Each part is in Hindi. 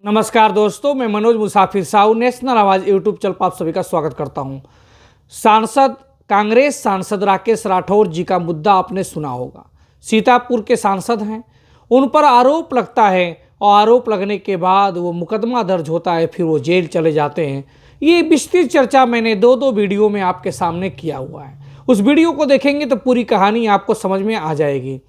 नमस्कार दोस्तों, मैं मनोज मुसाफिर साहू नेशनल आवाज़ यूट्यूब चैनल पर आप सभी का स्वागत करता हूं। कांग्रेस सांसद राकेश राठौर जी का मुद्दा आपने सुना होगा। सीतापुर के सांसद हैं, उन पर आरोप लगता है और आरोप लगने के बाद वो मुकदमा दर्ज होता है, फिर वो जेल चले जाते हैं। ये विस्तृत चर्चा मैंने दो वीडियो में आपके सामने किया हुआ है। उस वीडियो को देखेंगे तो पूरी कहानी आपको समझ में आ जाएगी।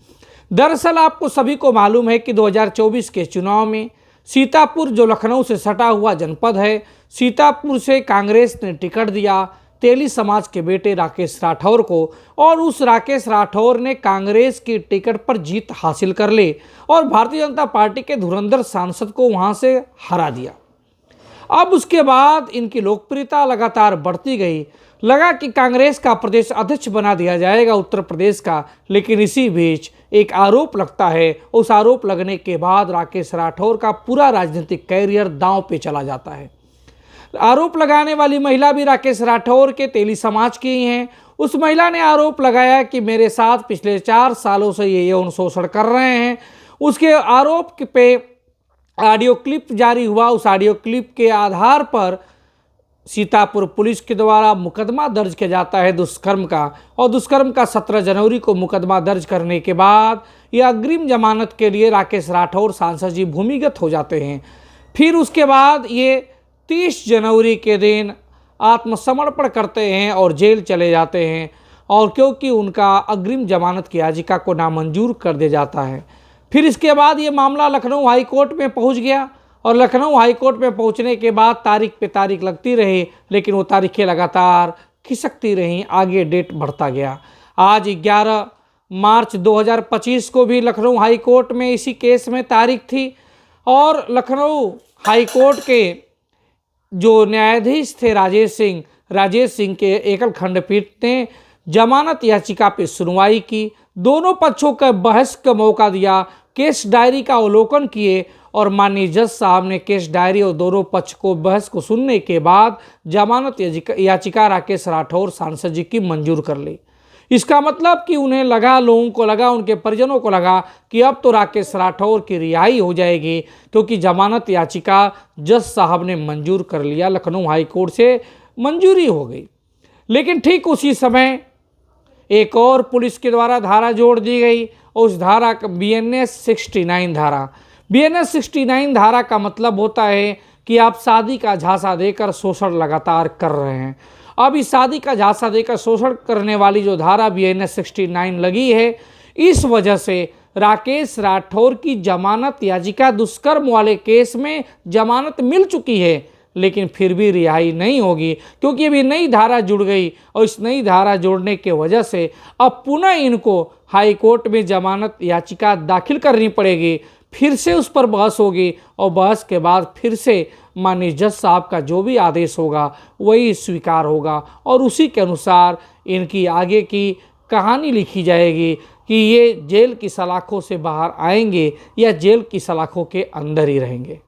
दरअसल आपको सभी को मालूम है कि 2024 के चुनाव में सीतापुर, जो लखनऊ से सटा हुआ जनपद है, सीतापुर से कांग्रेस ने टिकट दिया तेली समाज के बेटे राकेश राठौर को, और उस राकेश राठौर ने कांग्रेस की टिकट पर जीत हासिल कर ली और भारतीय जनता पार्टी के धुरंधर सांसद को वहां से हरा दिया। अब उसके बाद इनकी लोकप्रियता लगातार बढ़ती गई। लगा कि कांग्रेस का प्रदेश अध्यक्ष बना दिया जाएगा उत्तर प्रदेश का, लेकिन इसी बीच एक आरोप लगता है। उस आरोप लगने के बाद राकेश राठौर का पूरा राजनीतिक कैरियर दांव पे चला जाता है। आरोप लगाने वाली महिला भी राकेश राठौर के तेली समाज की ही हैं। उस महिला ने आरोप लगाया कि मेरे साथ पिछले 4 सालों से ये यौन शोषण कर रहे हैं। उसके आरोप पे ऑडियो क्लिप जारी हुआ। उस ऑडियो क्लिप के आधार पर सीतापुर पुलिस के द्वारा मुकदमा दर्ज किया जाता है दुष्कर्म का, और दुष्कर्म का 17 जनवरी को मुकदमा दर्ज करने के बाद यह अग्रिम जमानत के लिए राकेश राठौर सांसद जी भूमिगत हो जाते हैं। फिर उसके बाद ये 30 जनवरी के दिन आत्मसमर्पण करते हैं और जेल चले जाते हैं, और क्योंकि उनका अग्रिम जमानत की याचिका को नामंजूर कर दिया जाता है। फिर इसके बाद ये मामला लखनऊ हाई कोर्ट में पहुंच गया, और लखनऊ हाई कोर्ट में पहुंचने के बाद तारीख पे तारीख लगती रही, लेकिन वो तारीखें लगातार खिसकती रहीं, आगे डेट बढ़ता गया। आज 11 मार्च 2025 को भी लखनऊ हाई कोर्ट में इसी केस में तारीख थी, और लखनऊ हाई कोर्ट के जो न्यायाधीश थे राजेश सिंह के एकल खंडपीठ ने जमानत याचिका पे सुनवाई की। दोनों पक्षों का बहस का मौका दिया, केस डायरी का अवलोकन किए, और माननीय जज साहब ने केस डायरी और दोनों पक्ष को बहस को सुनने के बाद जमानत याचिका राकेश राठौर सांसद जी की मंजूर कर ली। इसका मतलब कि उन्हें लगा, लोगों को लगा, उनके परिजनों को लगा कि अब तो राकेश राठौर की रिहाई हो जाएगी, क्योंकि जमानत याचिका जज साहब ने मंजूर कर लिया, लखनऊ हाई कोर्ट से मंजूरी हो गई। लेकिन ठीक उसी समय एक और पुलिस के द्वारा धारा जोड़ दी गई, और उस धारा का BNS 69 धारा। BNS 69 धारा का मतलब होता है कि आप शादी का झांसा देकर शोषण लगातार कर रहे हैं। अब इस शादी का झांसा देकर शोषण करने वाली जो धारा BNS 69 लगी है, इस वजह से राकेश राठौर की जमानत याचिका, दुष्कर्म वाले केस में जमानत मिल चुकी है, लेकिन फिर भी रिहाई नहीं होगी, क्योंकि अभी नई धारा जुड़ गई, और इस नई धारा जोड़ने के वजह से अब पुनः इनको हाई कोर्ट में जमानत याचिका दाखिल करनी पड़ेगी। फिर से उस पर बहस होगी, और बहस के बाद फिर से माननीय जज साहब का जो भी आदेश होगा वही स्वीकार होगा, और उसी के अनुसार इनकी आगे की कहानी लिखी जाएगी कि ये जेल की सलाखों से बाहर आएंगे या जेल की सलाखों के अंदर ही रहेंगे।